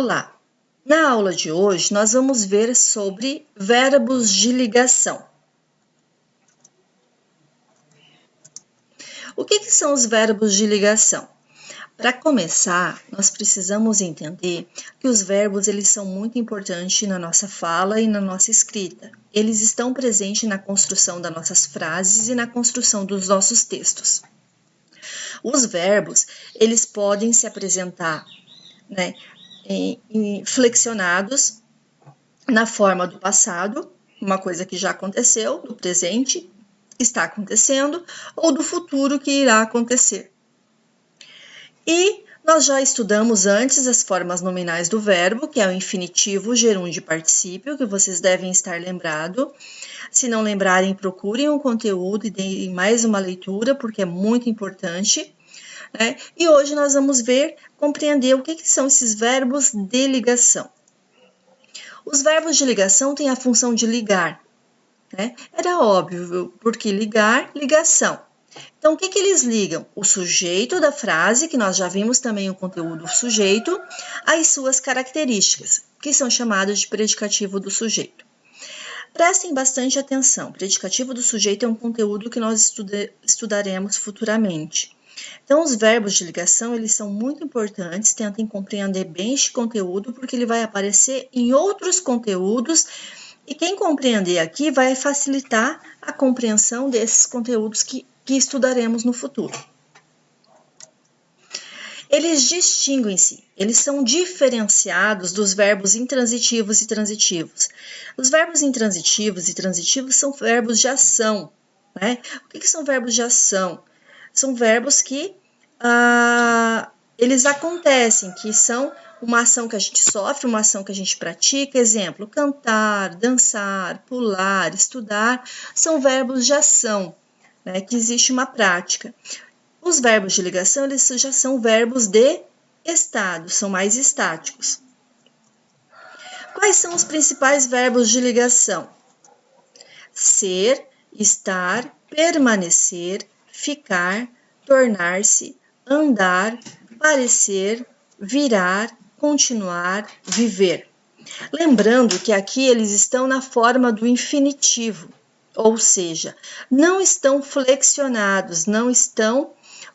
Olá! Na aula de hoje, nós vamos ver sobre verbos de ligação. O que são os verbos de ligação? Para começar, nós precisamos entender que os verbos eles são muito importantes na nossa fala e na nossa escrita. Eles estão presentes na construção das nossas frases e na construção dos nossos textos. Os verbos, eles podem se apresentar, flexionados na forma do passado, uma coisa que já aconteceu, do presente, está acontecendo, ou do futuro que irá acontecer. E nós já estudamos antes as formas nominais do verbo, que é o infinitivo, gerúndio e particípio, que vocês devem estar lembrados. Se não lembrarem, procurem um conteúdo e deem mais uma leitura, porque é muito importante. E hoje nós vamos compreender o que são esses verbos de ligação. Os verbos de ligação têm a função de ligar. Era óbvio, porque ligar, ligação. Então, o que eles ligam? O sujeito da frase, que nós já vimos também o conteúdo sujeito, as suas características, que são chamadas de predicativo do sujeito. Prestem bastante atenção. Predicativo do sujeito é um conteúdo que nós estudaremos futuramente. Então, os verbos de ligação, eles são muito importantes, tentem compreender bem este conteúdo, porque ele vai aparecer em outros conteúdos, e quem compreender aqui vai facilitar a compreensão desses conteúdos que estudaremos no futuro. Eles distinguem-se, eles são diferenciados dos verbos intransitivos e transitivos. Os verbos intransitivos e transitivos são verbos de ação. O que são verbos de ação? São verbos que eles acontecem, que são uma ação que a gente sofre, uma ação que a gente pratica. Exemplo, cantar, dançar, pular, estudar, são verbos de ação, que existe uma prática. Os verbos de ligação, eles já são verbos de estado, são mais estáticos. Quais são os principais verbos de ligação? Ser, estar, permanecer, ficar, tornar-se, andar, parecer, virar, continuar, viver. Lembrando que aqui eles estão na forma do infinitivo, ou seja, não estão flexionados, não estão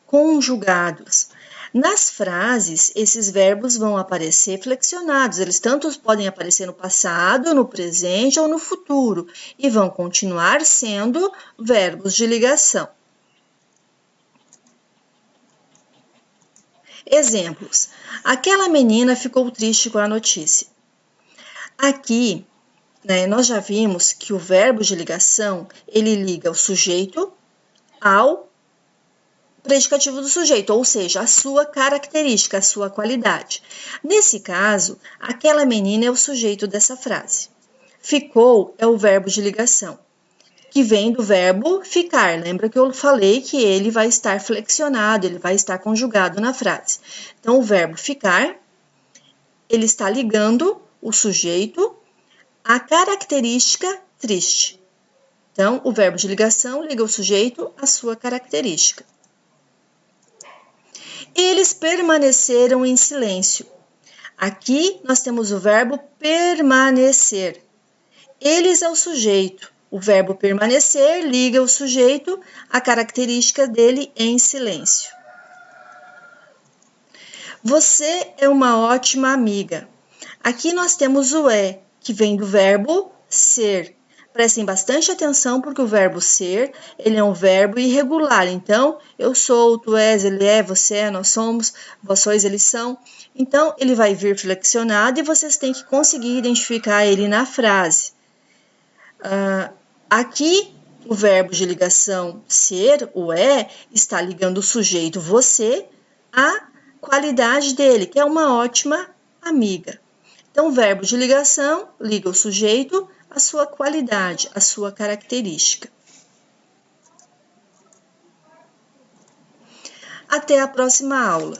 conjugados. Nas frases, esses verbos vão aparecer flexionados, eles tanto podem aparecer no passado, no presente ou no futuro, e vão continuar sendo verbos de ligação. Exemplos. Aquela menina ficou triste com a notícia. Aqui, nós já vimos que o verbo de ligação, ele liga o sujeito ao predicativo do sujeito, ou seja, a sua característica, a sua qualidade. Nesse caso, aquela menina é o sujeito dessa frase. Ficou é o verbo de ligação, que vem do verbo ficar. Lembra que eu falei que ele vai estar flexionado, ele vai estar conjugado na frase. Então, o verbo ficar, ele está ligando o sujeito à característica triste. Então, o verbo de ligação liga o sujeito à sua característica. Eles permaneceram em silêncio. Aqui, nós temos o verbo permanecer. Eles é o sujeito. O verbo permanecer liga o sujeito à característica dele em silêncio. Você é uma ótima amiga. Aqui nós temos o é, que vem do verbo ser. Prestem bastante atenção, porque o verbo ser, ele é um verbo irregular. Então, eu sou, tu és, ele é, você é, nós somos, vós sois, eles são. Então, ele vai vir flexionado e vocês têm que conseguir identificar ele na frase. Aqui, o verbo de ligação ser, o é, está ligando o sujeito você à qualidade dele, que é uma ótima amiga. Então, o verbo de ligação liga o sujeito à sua qualidade, à sua característica. Até a próxima aula.